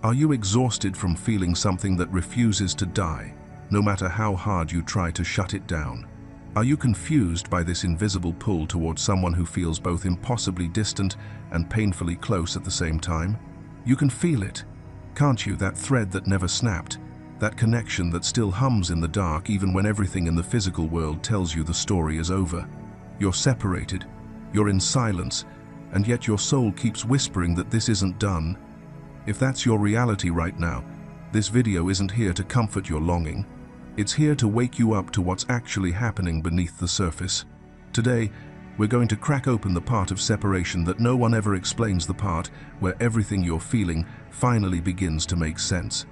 Are you exhausted from feeling something that refuses to die, no matter how hard you try to shut it down? Are you confused by this invisible pull towards someone who feels both impossibly distant and painfully close at the same time? You can feel it, can't you? That thread that never snapped, that connection that still hums in the dark even when everything in the physical world tells you the story is over. You're separated, you're in silence, and yet your soul keeps whispering that this isn't done. If that's your reality right now, this video isn't here to comfort your longing. It's here to wake you up to what's actually happening beneath the surface. Today, we're going to crack open the part of separation that no one ever explains, the part where everything you're feeling finally begins to make sense.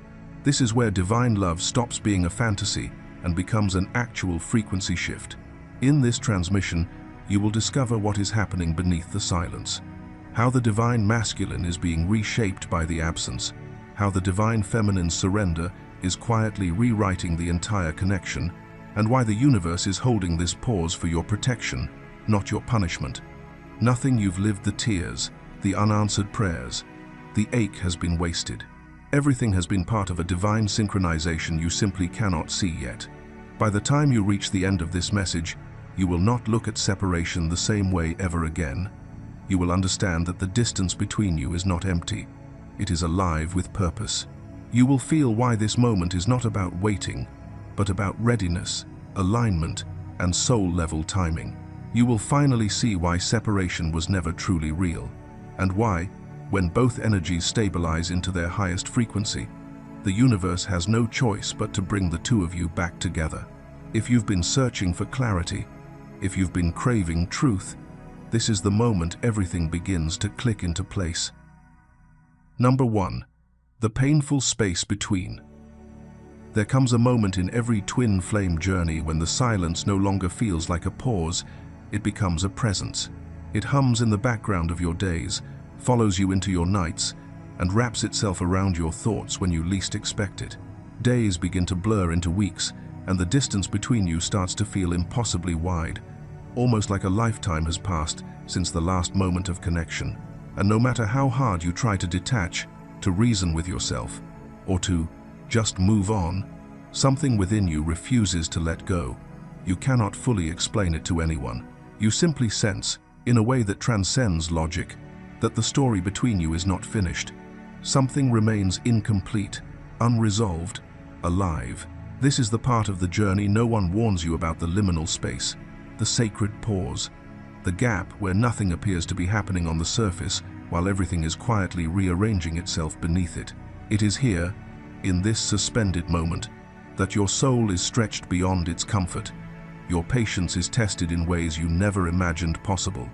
This is where divine love stops being a fantasy and becomes an actual frequency shift. In this transmission, you will discover what is happening beneath the silence. How the divine masculine is being reshaped by the absence. How the divine feminine's surrender is quietly rewriting the entire connection. And why the universe is holding this pause for your protection, not your punishment. Nothing you've lived, the tears, the unanswered prayers, the ache has been wasted. Everything has been part of a divine synchronization you simply cannot see yet. By the time you reach the end of this message, you will not look at separation the same way ever again. You will understand that the distance between you is not empty. It is alive with purpose. You will feel why this moment is not about waiting, but about readiness, alignment, and soul-level timing. You will finally see why separation was never truly real, and why, when both energies stabilize into their highest frequency, the universe has no choice but to bring the two of you back together. If you've been searching for clarity, if you've been craving truth, this is the moment everything begins to click into place. Number 1. The painful space between. There comes a moment in every twin flame journey when the silence no longer feels like a pause, it becomes a presence. It hums in the background of your days, follows you into your nights, and wraps itself around your thoughts when you least expect it. Days begin to blur into weeks, and the distance between you starts to feel impossibly wide, almost like a lifetime has passed since the last moment of connection. And no matter how hard you try to detach, to reason with yourself, or to just move on, something within you refuses to let go. You cannot fully explain it to anyone. You simply sense, in a way that transcends logic, that the story between you is not finished. Something remains incomplete, unresolved, alive. This is the part of the journey no one warns you about: the liminal space, the sacred pause, the gap where nothing appears to be happening on the surface while everything is quietly rearranging itself beneath it. It is here, in this suspended moment, that your soul is stretched beyond its comfort, your patience is tested in ways you never imagined possible,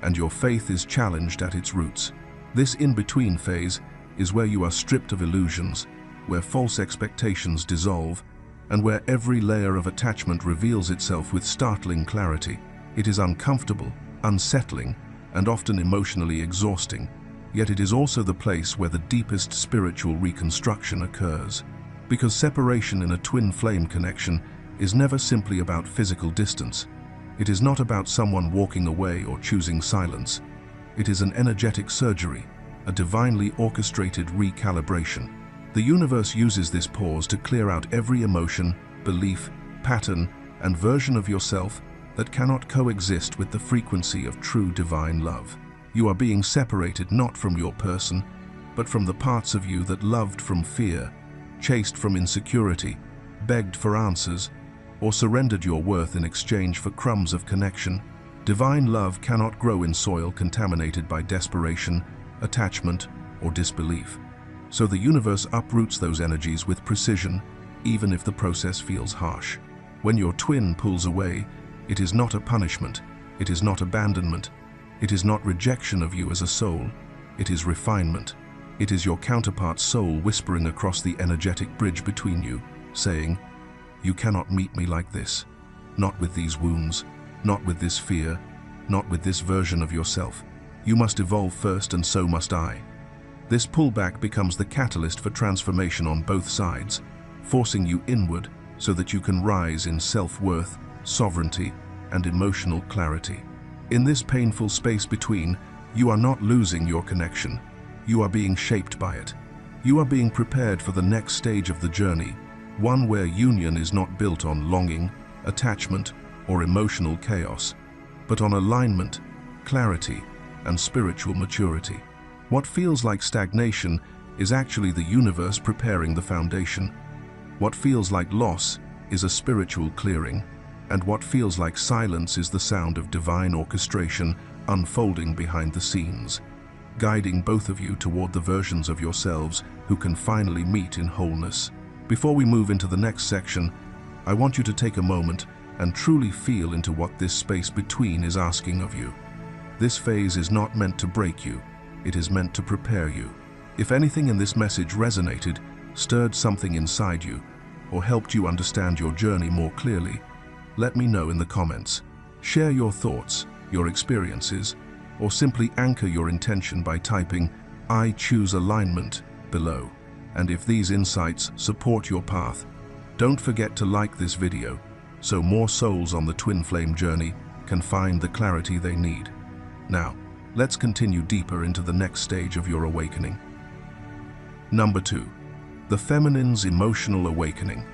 and your faith is challenged at its roots. This in-between phase is where you are stripped of illusions, where false expectations dissolve, and where every layer of attachment reveals itself with startling clarity. It is uncomfortable, unsettling, and often emotionally exhausting, yet it is also the place where the deepest spiritual reconstruction occurs. Because separation in a twin flame connection is never simply about physical distance. It is not about someone walking away or choosing silence. It is an energetic surgery, a divinely orchestrated recalibration. The universe uses this pause to clear out every emotion, belief, pattern, and version of yourself that cannot coexist with the frequency of true divine love. You are being separated not from your person, but from the parts of you that loved from fear, chased from insecurity, begged for answers, or surrendered your worth in exchange for crumbs of connection. Divine love cannot grow in soil contaminated by desperation, attachment, or disbelief. So the universe uproots those energies with precision, even if the process feels harsh. When your twin pulls away, it is not a punishment, it is not abandonment, it is not rejection of you as a soul, it is refinement. It is your counterpart's soul whispering across the energetic bridge between you, saying, "You cannot meet me like this. Not with these wounds, not with this fear, not with this version of yourself. You must evolve first, and so must I." This pullback becomes the catalyst for transformation on both sides, forcing you inward so that you can rise in self-worth, sovereignty, and emotional clarity. In this painful space between, you are not losing your connection. You are being shaped by it. You are being prepared for the next stage of the journey, one where union is not built on longing, attachment, or emotional chaos, but on alignment, clarity, and spiritual maturity. What feels like stagnation is actually the universe preparing the foundation. What feels like loss is a spiritual clearing, and what feels like silence is the sound of divine orchestration unfolding behind the scenes, guiding both of you toward the versions of yourselves who can finally meet in wholeness. Before we move into the next section, I want you to take a moment and truly feel into what this space between is asking of you. This phase is not meant to break you, it is meant to prepare you. If anything in this message resonated, stirred something inside you, or helped you understand your journey more clearly, let me know in the comments. Share your thoughts, your experiences, or simply anchor your intention by typing "I choose alignment" below. And if these insights support your path, don't forget to like this video so more souls on the twin flame journey can find the clarity they need. Now, let's continue deeper into the next stage of your awakening. Number 2. The feminine's emotional awakening.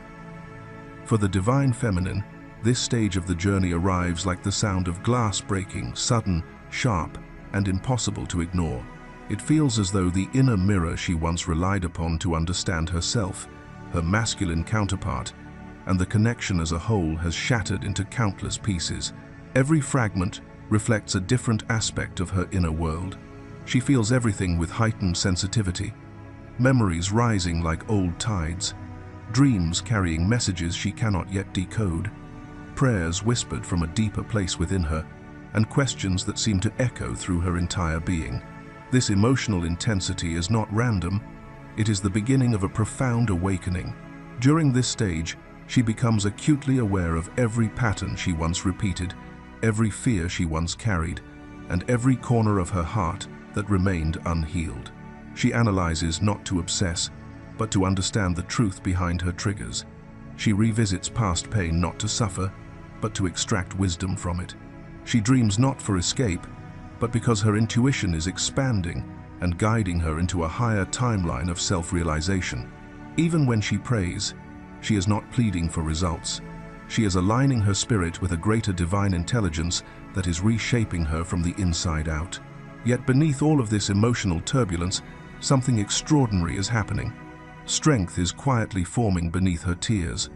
For the divine feminine, this stage of the journey arrives like the sound of glass breaking, sudden, sharp, and impossible to ignore. It feels as though the inner mirror she once relied upon to understand herself, her masculine counterpart, and the connection as a whole has shattered into countless pieces. Every fragment reflects a different aspect of her inner world. She feels everything with heightened sensitivity, memories rising like old tides, dreams carrying messages she cannot yet decode, prayers whispered from a deeper place within her, and questions that seem to echo through her entire being. This emotional intensity is not random, it is the beginning of a profound awakening. During this stage, she becomes acutely aware of every pattern she once repeated, every fear she once carried, and every corner of her heart that remained unhealed. She analyzes not to obsess, but to understand the truth behind her triggers. She revisits past pain not to suffer, but to extract wisdom from it. She dreams not for escape, but because her intuition is expanding and guiding her into a higher timeline of self-realization. Even when she prays, she is not pleading for results. She is aligning her spirit with a greater divine intelligence that is reshaping her from the inside out. Yet beneath all of this emotional turbulence, something extraordinary is happening. Strength is quietly forming beneath her tears.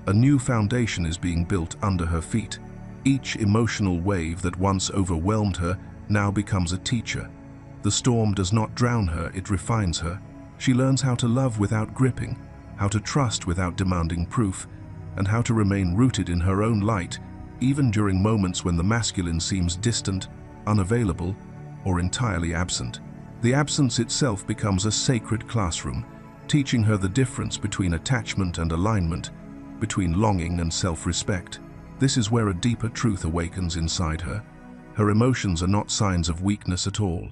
A new foundation is being built under her feet. Each emotional wave that once overwhelmed her now becomes a teacher. The storm does not drown her, it refines her. She learns how to love without gripping, how to trust without demanding proof, and how to remain rooted in her own light, even during moments when the masculine seems distant, unavailable, or entirely absent. The absence itself becomes a sacred classroom, teaching her the difference between attachment and alignment, between longing and self-respect. This is where a deeper truth awakens inside her. Her emotions are not signs of weakness at all.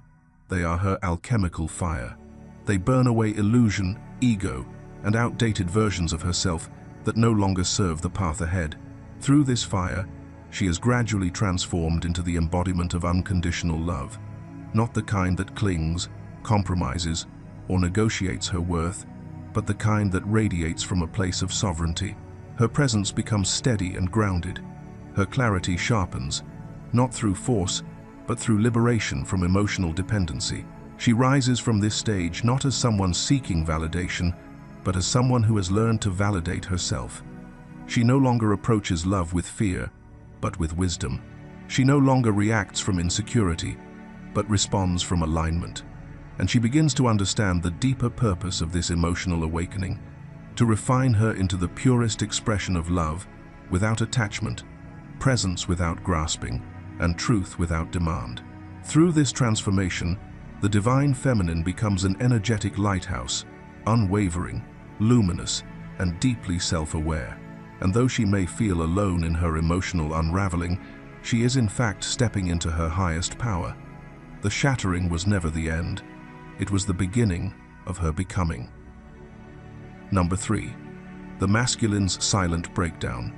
They are her alchemical fire. They burn away illusion, ego, and outdated versions of herself that no longer serve the path ahead. Through this fire, she is gradually transformed into the embodiment of unconditional love, not the kind that clings, compromises, or negotiates her worth, but the kind that radiates from a place of sovereignty. Her presence becomes steady and grounded. Her clarity sharpens, not through force, but through liberation from emotional dependency. She rises from this stage not as someone seeking validation, but as someone who has learned to validate herself. She no longer approaches love with fear, but with wisdom. She no longer reacts from insecurity, but responds from alignment. And she begins to understand the deeper purpose of this emotional awakening, to refine her into the purest expression of love, without attachment, presence without grasping, and truth without demand. Through this transformation, the divine feminine becomes an energetic lighthouse, unwavering, luminous, and deeply self-aware. And though she may feel alone in her emotional unraveling, she is in fact stepping into her highest power. The shattering was never the end. It was the beginning of her becoming. Number 3. The masculine's silent breakdown.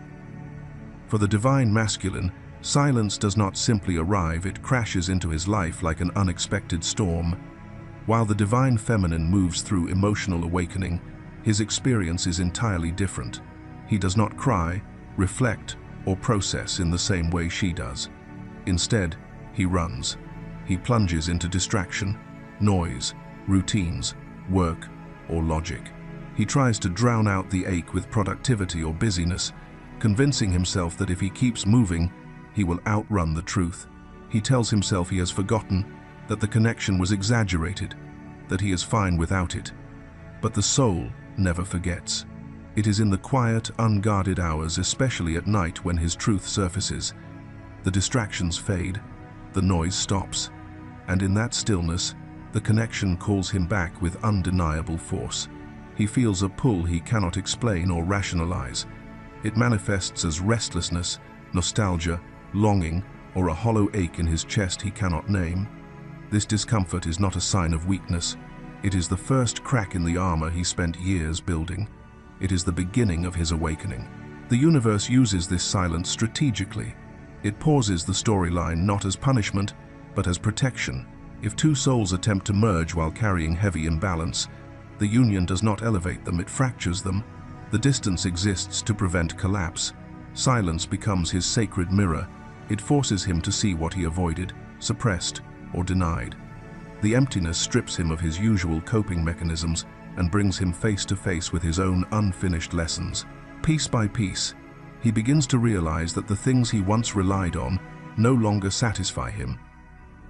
For the divine masculine, silence does not simply arrive, it crashes into his life like an unexpected storm. While the divine feminine moves through emotional awakening, his experience is entirely different. He does not cry, reflect, or process in the same way she does. Instead, he runs. He plunges into distraction, noise, routines, work, or logic. He tries to drown out the ache with productivity or busyness, convincing himself that if he keeps moving, he will outrun the truth. He tells himself he has forgotten, that the connection was exaggerated, that he is fine without it. But the soul never forgets. It is in the quiet, unguarded hours, especially at night when his truth surfaces. The distractions fade, the noise stops, and in that stillness, the connection calls him back with undeniable force. He feels a pull he cannot explain or rationalize. It manifests as restlessness, nostalgia, longing, or a hollow ache in his chest he cannot name. This discomfort is not a sign of weakness. It is the first crack in the armor he spent years building. It is the beginning of his awakening. The universe uses this silence strategically. It pauses the storyline not as punishment, but as protection. If two souls attempt to merge while carrying heavy imbalance, the union does not elevate them, it fractures them. The distance exists to prevent collapse. Silence becomes his sacred mirror. It forces him to see what he avoided, suppressed, or denied. The emptiness strips him of his usual coping mechanisms and brings him face to face with his own unfinished lessons. Piece by piece, he begins to realize that the things he once relied on no longer satisfy him.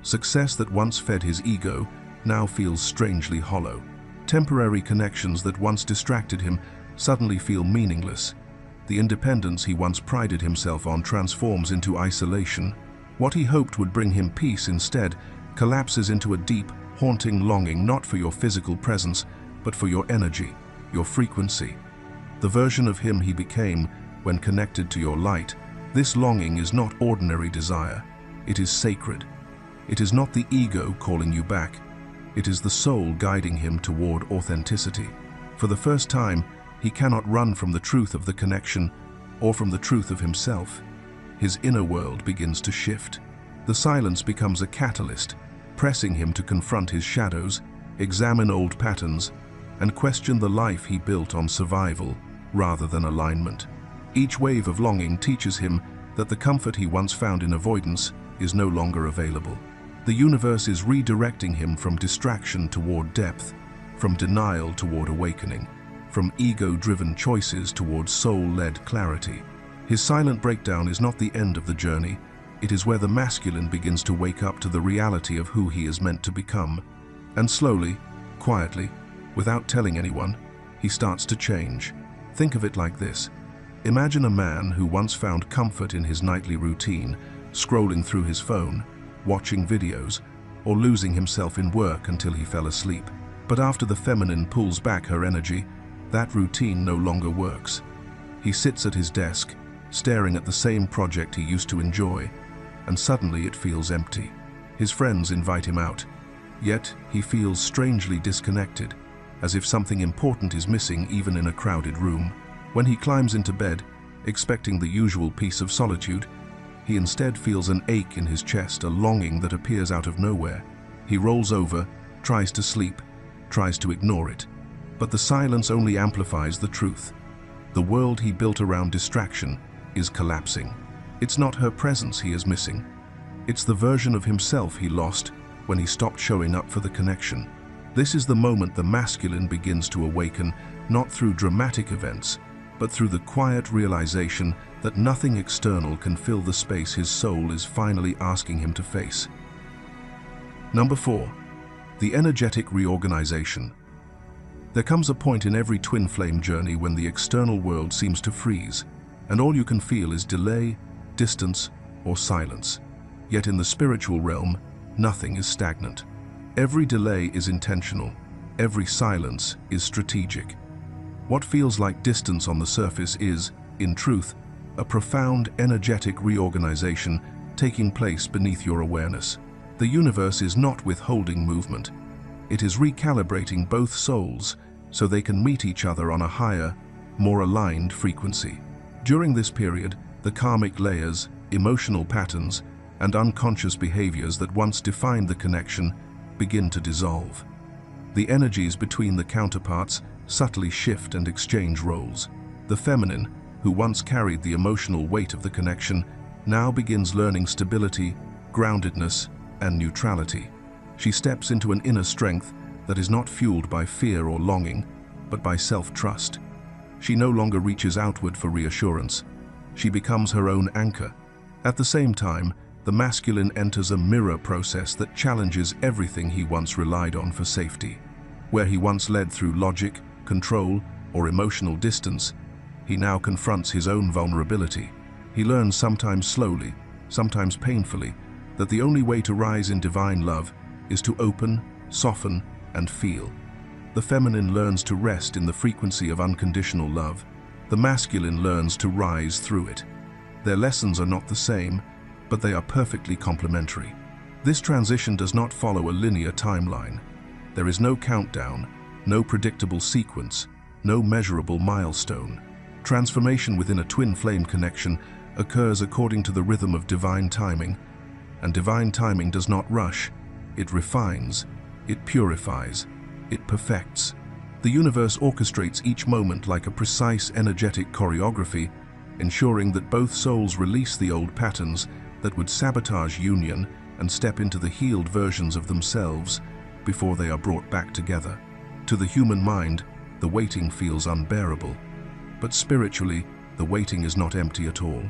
Success that once fed his ego now feels strangely hollow. Temporary connections that once distracted him suddenly feel meaningless. The independence he once prided himself on transforms into isolation. What he hoped would bring him peace instead collapses into a deep, haunting longing not for your physical presence, but for your energy, your frequency. The version of him he became when connected to your light. This longing is not ordinary desire. It is sacred. It is not the ego calling you back. It is the soul guiding him toward authenticity. For the first time, he cannot run from the truth of the connection or from the truth of himself. His inner world begins to shift. The silence becomes a catalyst, pressing him to confront his shadows, examine old patterns, and question the life he built on survival rather than alignment. Each wave of longing teaches him that the comfort he once found in avoidance is no longer available. The universe is redirecting him from distraction toward depth, from denial toward awakening, from ego-driven choices toward soul-led clarity. His silent breakdown is not the end of the journey. It is where the masculine begins to wake up to the reality of who he is meant to become. And slowly, quietly, without telling anyone, he starts to change. Think of it like this. Imagine a man who once found comfort in his nightly routine, scrolling through his phone, watching videos, or losing himself in work until he fell asleep. But after the feminine pulls back her energy, that routine no longer works. He sits at his desk, staring at the same project he used to enjoy, and suddenly it feels empty. His friends invite him out, yet he feels strangely disconnected, as if something important is missing even in a crowded room. When he climbs into bed, expecting the usual peace of solitude, he instead feels an ache in his chest, a longing that appears out of nowhere. He rolls over, tries to sleep, tries to ignore it. But the silence only amplifies the truth. The world he built around distraction is collapsing. It's not her presence he is missing. It's the version of himself he lost when he stopped showing up for the connection. This is the moment the masculine begins to awaken, not through dramatic events, but through the quiet realization that nothing external can fill the space his soul is finally asking him to face. Number 4. The energetic reorganization. There comes a point in every twin flame journey when the external world seems to freeze, and all you can feel is delay, distance, or silence. Yet in the spiritual realm, nothing is stagnant. Every delay is intentional. Every silence is strategic. What feels like distance on the surface is, in truth, a profound energetic reorganization taking place beneath your awareness. The universe is not withholding movement. It is recalibrating both souls so they can meet each other on a higher, more aligned frequency. During this period, the karmic layers, emotional patterns, and unconscious behaviors that once defined the connection begin to dissolve. The energies between the counterparts subtly shift and exchange roles. The feminine, who once carried the emotional weight of the connection, now begins learning stability, groundedness, and neutrality. She steps into an inner strength that is not fueled by fear or longing, but by self-trust. She no longer reaches outward for reassurance. She becomes her own anchor. At the same time, the masculine enters a mirror process that challenges everything he once relied on for safety. Where he once led through logic, control, or emotional distance, he now confronts his own vulnerability. He learns, sometimes slowly, sometimes painfully, that the only way to rise in divine love is to open, soften, and feel. The feminine learns to rest in the frequency of unconditional love. The masculine learns to rise through it. Their lessons are not the same, but they are perfectly complementary. This transition does not follow a linear timeline. There is no countdown, no predictable sequence, no measurable milestone. Transformation within a twin flame connection occurs according to the rhythm of divine timing, and divine timing does not rush. It refines, it purifies, it perfects. The universe orchestrates each moment like a precise energetic choreography, ensuring that both souls release the old patterns that would sabotage union and step into the healed versions of themselves before they are brought back together. To the human mind, the waiting feels unbearable. But spiritually, the waiting is not empty at all.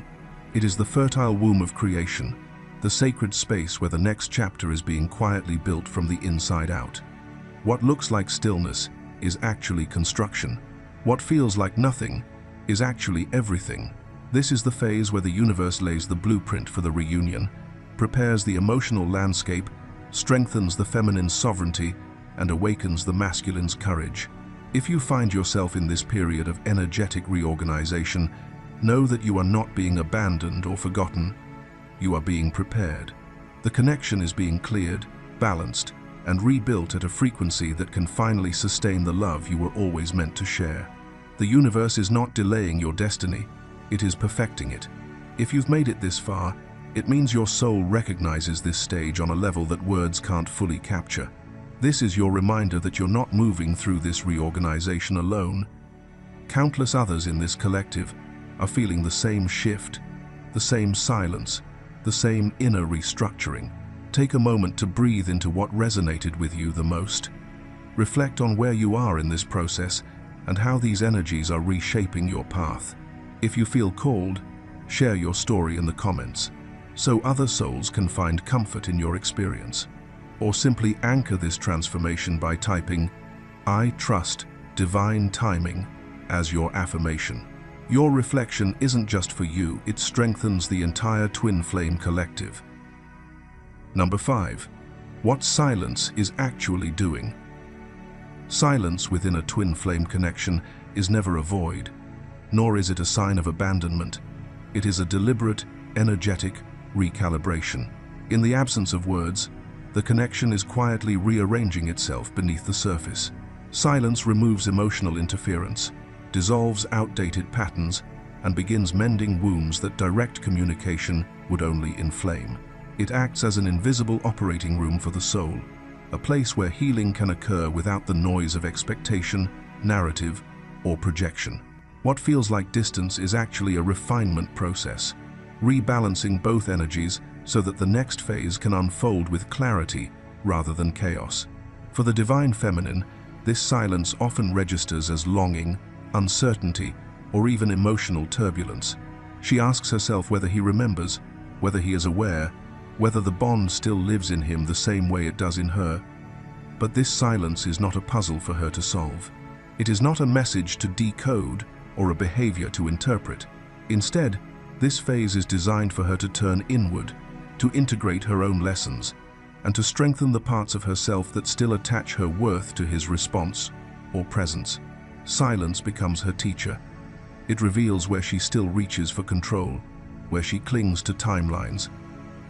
It is the fertile womb of creation, the sacred space where the next chapter is being quietly built from the inside out. What looks like stillness is actually construction. What feels like nothing is actually everything. This is the phase where the universe lays the blueprint for the reunion, prepares the emotional landscape, strengthens the feminine's sovereignty, and awakens the masculine's courage. If you find yourself in this period of energetic reorganization, know that you are not being abandoned or forgotten. You are being prepared. The connection is being cleared, balanced, and rebuilt at a frequency that can finally sustain the love you were always meant to share. The universe is not delaying your destiny, it is perfecting it. If you've made it this far, it means your soul recognizes this stage on a level that words can't fully capture. This is your reminder that you're not moving through this reorganization alone. Countless others in this collective are feeling the same shift, the same silence, the same inner restructuring. Take a moment to breathe into what resonated with you the most. Reflect on where you are in this process and how these energies are reshaping your path. If you feel called, share your story in the comments, so other souls can find comfort in your experience. Or simply anchor this transformation by typing, "I trust divine timing," as your affirmation. Your reflection isn't just for you, it strengthens the entire twin flame collective. Number 5. What silence is actually doing. Silence within a twin flame connection is never a void, nor is it a sign of abandonment. It is a deliberate, energetic recalibration. In the absence of words, the connection is quietly rearranging itself beneath the surface. Silence removes emotional interference, dissolves outdated patterns, and begins mending wounds that direct communication would only inflame. It acts as an invisible operating room for the soul, a place where healing can occur without the noise of expectation, narrative, or projection. What feels like distance is actually a refinement process, rebalancing both energies so that the next phase can unfold with clarity rather than chaos. For the divine feminine, this silence often registers as longing, uncertainty, or even emotional turbulence. She asks herself whether he remembers, whether he is aware, whether the bond still lives in him the same way it does in her. But this silence is not a puzzle for her to solve. It is not a message to decode or a behavior to interpret. Instead, this phase is designed for her to turn inward, to integrate her own lessons, and to strengthen the parts of herself that still attach her worth to his response or presence. Silence becomes her teacher. It reveals where she still reaches for control, where she clings to timelines,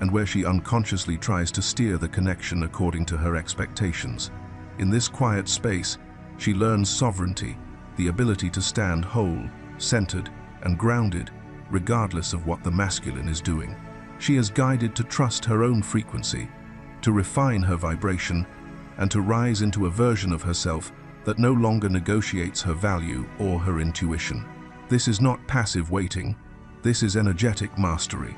and where she unconsciously tries to steer the connection according to her expectations. In this quiet space, she learns sovereignty, the ability to stand whole, centered, and grounded, regardless of what the masculine is doing. She is guided to trust her own frequency, to refine her vibration, and to rise into a version of herself that no longer negotiates her value or her intuition. This is not passive waiting, this is energetic mastery.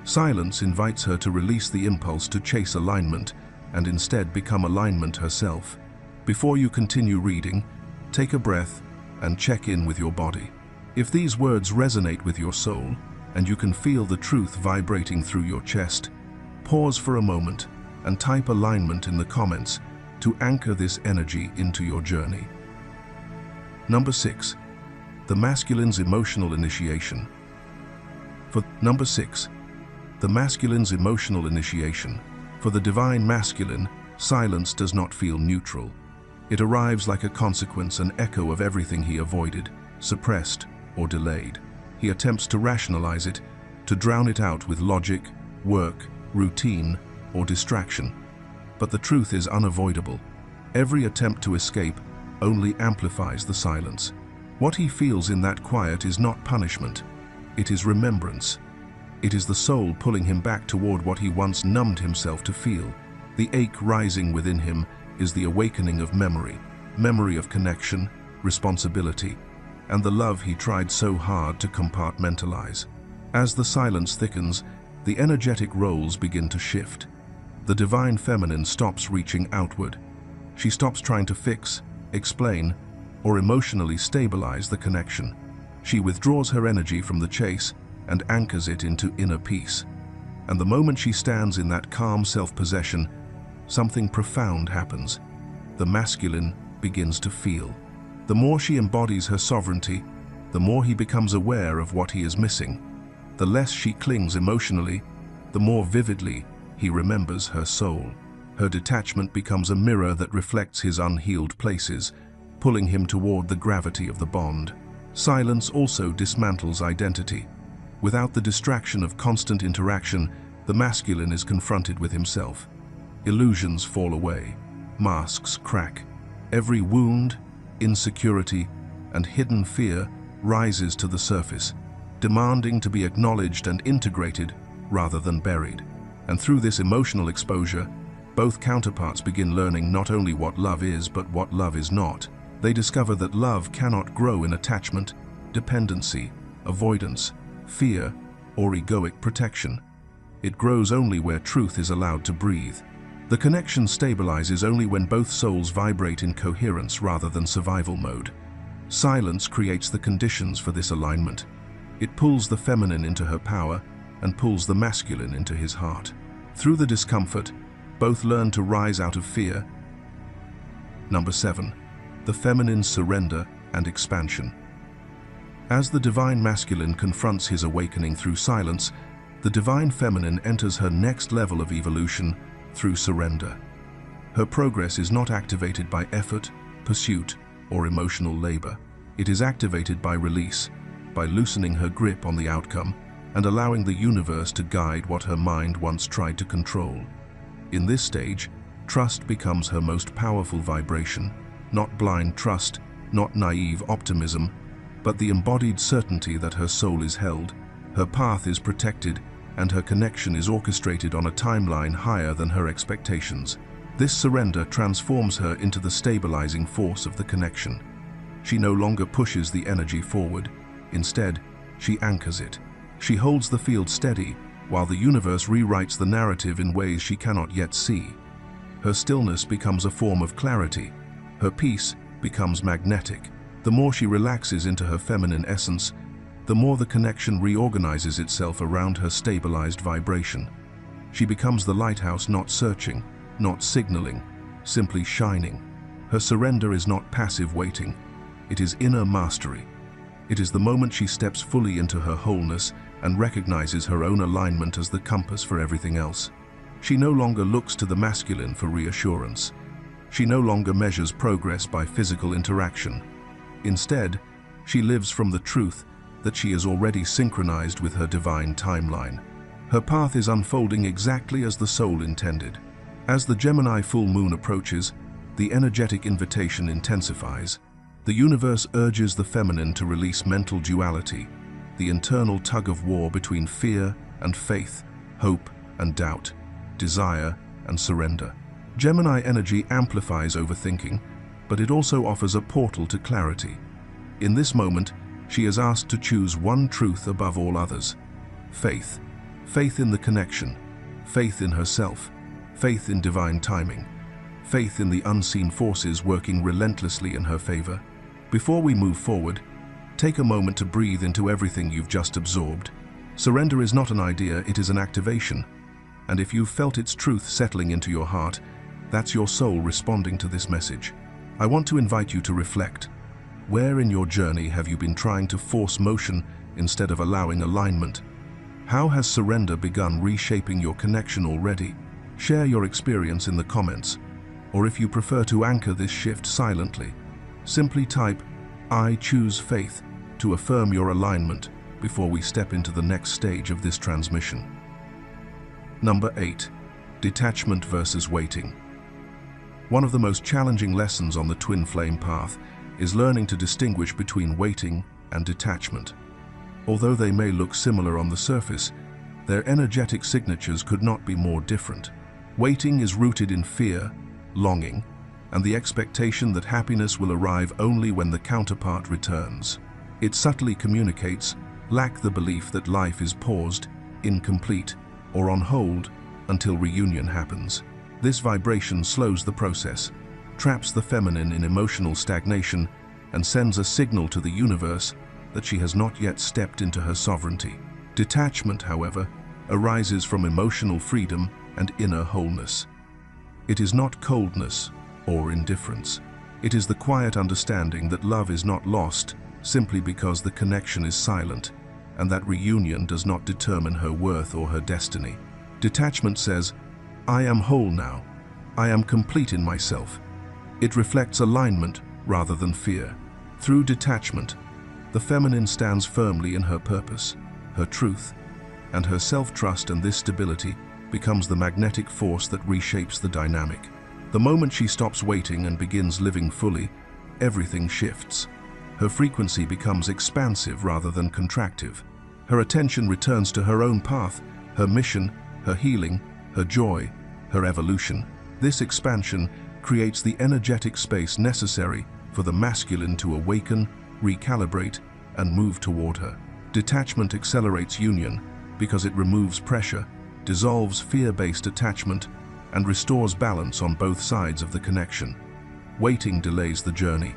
Silence invites her to release the impulse to chase alignment and instead become alignment herself. Before you continue reading, take a breath and check in with your body. If these words resonate with your soul, and you can feel the truth vibrating through your chest, pause for a moment and type alignment in the comments to anchor this energy into your journey. Number 6. The masculine's emotional initiation. Number 6. The masculine's emotional initiation. For the divine masculine, silence does not feel neutral. It arrives like a consequence, an echo of everything he avoided, suppressed, or delayed. He attempts to rationalize it, to drown it out with logic, work, routine, or distraction. But the truth is unavoidable. Every attempt to escape only amplifies the silence. What he feels in that quiet is not punishment. It is remembrance. It is the soul pulling him back toward what he once numbed himself to feel. The ache rising within him is the awakening of memory of connection, responsibility, and the love he tried so hard to compartmentalize. As the silence thickens, the energetic roles begin to shift. The divine feminine stops reaching outward. She stops trying to fix, explain, or emotionally stabilize the connection. She withdraws her energy from the chase and anchors it into inner peace. And the moment she stands in that calm self-possession, something profound happens. The masculine begins to feel. The more she embodies her sovereignty, the more he becomes aware of what he is missing. The less she clings emotionally, the more vividly he remembers her soul. Her detachment becomes a mirror that reflects his unhealed places, pulling him toward the gravity of the bond. Silence also dismantles identity. Without the distraction of constant interaction, the masculine is confronted with himself. Illusions fall away, masks crack. Every wound, insecurity, and hidden fear rises to the surface, demanding to be acknowledged and integrated rather than buried. And through this emotional exposure, both counterparts begin learning not only what love is, but what love is not. They discover that love cannot grow in attachment, dependency, avoidance, fear, or egoic protection. It grows only where truth is allowed to breathe. The connection stabilizes only when both souls vibrate in coherence rather than survival mode. Silence creates the conditions for this alignment. It pulls the feminine into her power and pulls the masculine into his heart. Through the discomfort, both learn to rise out of fear. Number 7. The feminine's surrender and expansion. As the divine masculine confronts his awakening through silence, the divine feminine enters her next level of evolution through surrender. Her progress is not activated by effort, pursuit, or emotional labor. It is activated by release, by loosening her grip on the outcome and allowing the universe to guide what her mind once tried to control. In this stage, trust becomes her most powerful vibration, not blind trust, not naive optimism, but the embodied certainty that her soul is held, her path is protected, and her connection is orchestrated on a timeline higher than her expectations. This surrender transforms her into the stabilizing force of the connection. She no longer pushes the energy forward. Instead, she anchors it. She holds the field steady, while the universe rewrites the narrative in ways she cannot yet see. Her stillness becomes a form of clarity. Her peace becomes magnetic. The more she relaxes into her feminine essence, the more the connection reorganizes itself around her stabilized vibration. She becomes the lighthouse, not searching, not signaling, simply shining. Her surrender is not passive waiting. It is inner mastery. It is the moment she steps fully into her wholeness and recognizes her own alignment as the compass for everything else. She no longer looks to the masculine for reassurance. She no longer measures progress by physical interaction. Instead, she lives from the truth that she is already synchronized with her divine timeline. Her path is unfolding exactly as the soul intended. As the Gemini full moon approaches, the energetic invitation intensifies. The universe urges the feminine to release mental duality, the internal tug-of-war between fear and faith, hope and doubt, desire and surrender. Gemini energy amplifies overthinking, but it also offers a portal to clarity. In this moment, she is asked to choose one truth above all others: faith. Faith in the connection, faith in herself, faith in divine timing, faith in the unseen forces working relentlessly in her favor. Before we move forward, take a moment to breathe into everything you've just absorbed. Surrender is not an idea, it is an activation. And if you've felt its truth settling into your heart, that's your soul responding to this message. I want to invite you to reflect. Where in your journey have you been trying to force motion instead of allowing alignment? How has surrender begun reshaping your connection already? Share your experience in the comments, or if you prefer to anchor this shift silently, simply type, "I choose faith," to affirm your alignment before we step into the next stage of this transmission. Number 8. Detachment versus waiting. One of the most challenging lessons on the twin flame path is learning to distinguish between waiting and detachment. Although they may look similar on the surface, their energetic signatures could not be more different. Waiting is rooted in fear, longing, and the expectation that happiness will arrive only when the counterpart returns. It subtly communicates the belief that life is paused, incomplete, or on hold until reunion happens. This vibration slows the process, traps the feminine in emotional stagnation, and sends a signal to the universe that she has not yet stepped into her sovereignty. Detachment, however, arises from emotional freedom and inner wholeness. It is not coldness or indifference. It is the quiet understanding that love is not lost simply because the connection is silent, and that reunion does not determine her worth or her destiny. Detachment says, "I am whole now. I am complete in myself." It reflects alignment rather than fear. Through detachment, the feminine stands firmly in her purpose, her truth, and her self-trust, and this stability becomes the magnetic force that reshapes the dynamic. The moment she stops waiting and begins living fully, everything shifts. Her frequency becomes expansive rather than contractive. Her attention returns to her own path, her mission, her healing, her joy, her evolution. This expansion creates the energetic space necessary for the masculine to awaken, recalibrate, and move toward her. Detachment accelerates union because it removes pressure, dissolves fear-based attachment, and restores balance on both sides of the connection. Waiting delays the journey.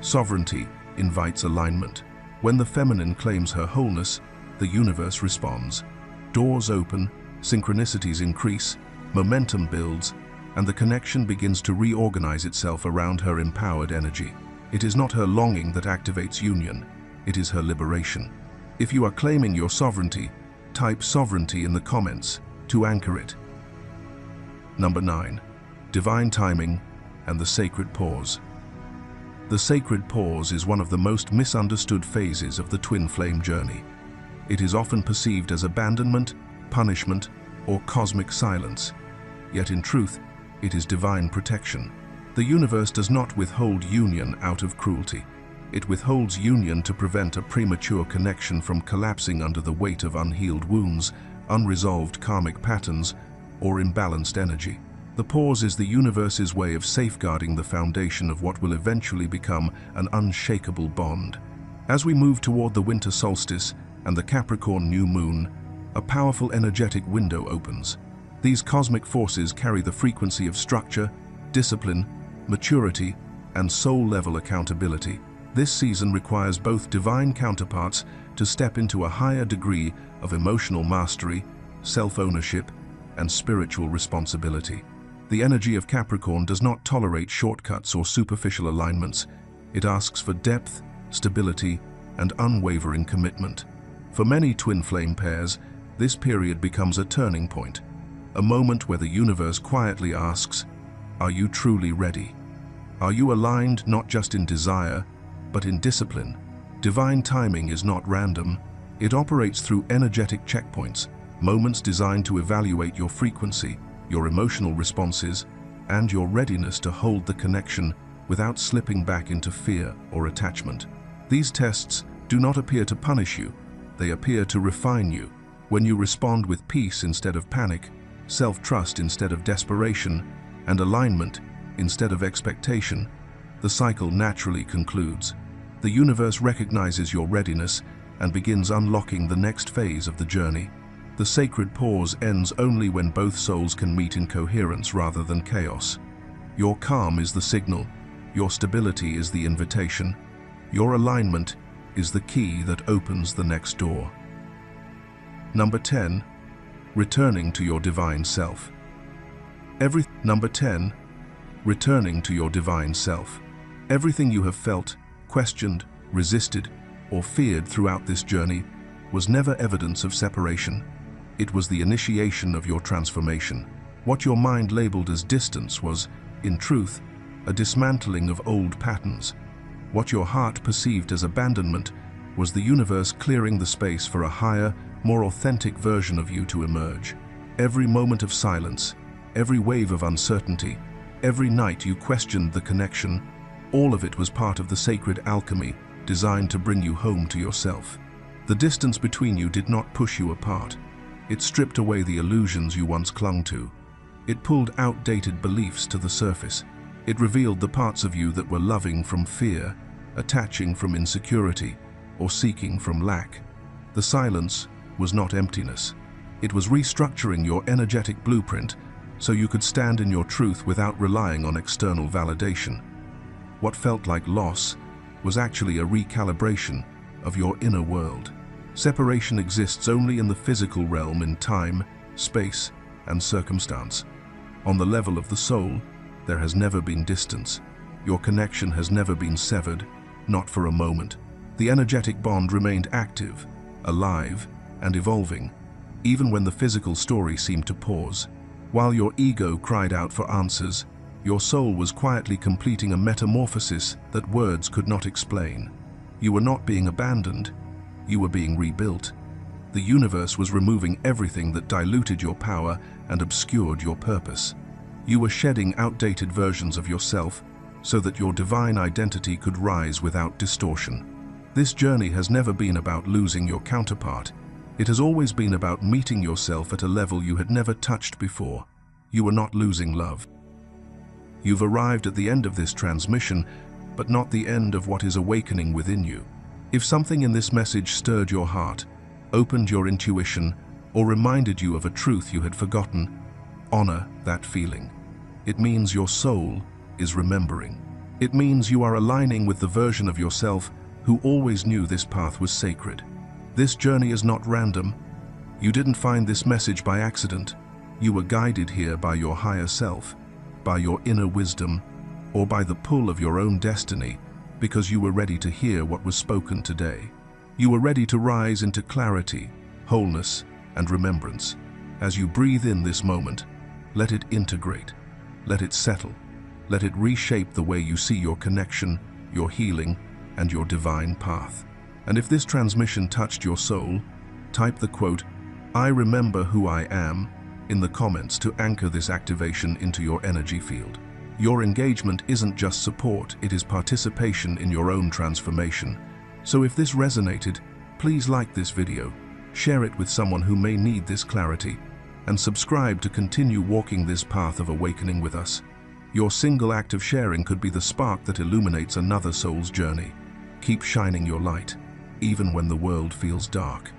Sovereignty invites alignment. When the feminine claims her wholeness, the universe responds. Doors open, synchronicities increase, momentum builds, and the connection begins to reorganize itself around her empowered energy. It is not her longing that activates union, it is her liberation. If you are claiming your sovereignty, type sovereignty in the comments to anchor it. Number 9. Divine timing and the sacred pause. The sacred pause is one of the most misunderstood phases of the twin flame journey. It is often perceived as abandonment, punishment, or cosmic silence. Yet in truth, it is divine protection. The universe does not withhold union out of cruelty. It withholds union to prevent a premature connection from collapsing under the weight of unhealed wounds, unresolved karmic patterns, or imbalanced energy. The pause is the universe's way of safeguarding the foundation of what will eventually become an unshakable bond. As we move toward the winter solstice and the Capricorn new moon, a powerful energetic window opens. These cosmic forces carry the frequency of structure, discipline, maturity, and soul-level accountability. This season requires both divine counterparts to step into a higher degree of emotional mastery, self-ownership, and spiritual responsibility. The energy of Capricorn does not tolerate shortcuts or superficial alignments. It asks for depth, stability, and unwavering commitment. For many twin flame pairs, this period becomes a turning point, a moment where the universe quietly asks, "Are you truly ready? Are you aligned not just in desire, but in discipline?" Divine timing is not random. It operates through energetic checkpoints, moments designed to evaluate your frequency, your emotional responses, and your readiness to hold the connection without slipping back into fear or attachment. These tests do not appear to punish you, they appear to refine you. When you respond with peace instead of panic, self-trust instead of desperation, and alignment instead of expectation, the cycle naturally concludes. The universe recognizes your readiness and begins unlocking the next phase of the journey. The sacred pause ends only when both souls can meet in coherence rather than chaos. Your calm is the signal, your stability is the invitation, your alignment is the key that opens the next door. Number 10. Returning to your divine self. Number 10. Returning to your divine self. Everything you have felt, questioned, resisted, or feared throughout this journey was never evidence of separation. It was the initiation of your transformation. What your mind labeled as distance was, in truth, a dismantling of old patterns. What your heart perceived as abandonment was the universe clearing the space for a higher, more authentic version of you to emerge. Every moment of silence, every wave of uncertainty, every night you questioned the connection, all of it was part of the sacred alchemy designed to bring you home to yourself. The distance between you did not push you apart. It stripped away the illusions you once clung to. It pulled outdated beliefs to the surface. It revealed the parts of you that were loving from fear, attaching from insecurity, or seeking from lack. The silence was not emptiness. It was restructuring your energetic blueprint so you could stand in your truth without relying on external validation. What felt like loss was actually a recalibration of your inner world. Separation exists only in the physical realm in time, space, and circumstance. On the level of the soul, there has never been distance. Your connection has never been severed, not for a moment. The energetic bond remained active, alive, and evolving, even when the physical story seemed to pause. While your ego cried out for answers, your soul was quietly completing a metamorphosis that words could not explain. You were not being abandoned, you were being rebuilt. The universe was removing everything that diluted your power and obscured your purpose. You were shedding outdated versions of yourself so that your divine identity could rise without distortion. This journey has never been about losing your counterpart. It has always been about meeting yourself at a level you had never touched before. You were not losing love. You've arrived at the end of this transmission, but not the end of what is awakening within you. If something in this message stirred your heart, opened your intuition, or reminded you of a truth you had forgotten, honor that feeling. It means your soul is remembering. It means you are aligning with the version of yourself who always knew this path was sacred. This journey is not random. You didn't find this message by accident. You were guided here by your higher self, by your inner wisdom, or by the pull of your own destiny, because you were ready to hear what was spoken today. You were ready to rise into clarity, wholeness, and remembrance. As you breathe in this moment, let it integrate, let it settle, let it reshape the way you see your connection, your healing, and your divine path. And if this transmission touched your soul, type the quote, "I remember who I am," in the comments to anchor this activation into your energy field. Your engagement isn't just support, it is participation in your own transformation. So if this resonated, please like this video, share it with someone who may need this clarity, and subscribe to continue walking this path of awakening with us. Your single act of sharing could be the spark that illuminates another soul's journey. Keep shining your light, even when the world feels dark.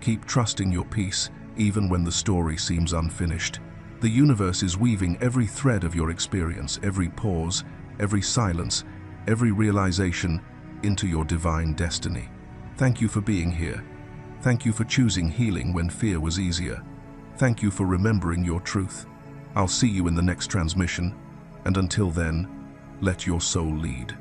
Keep trusting your peace, even when the story seems unfinished. The universe is weaving every thread of your experience, every pause, every silence, every realization into your divine destiny. Thank you for being here. Thank you for choosing healing when fear was easier. Thank you for remembering your truth. I'll see you in the next transmission, and until then, let your soul lead.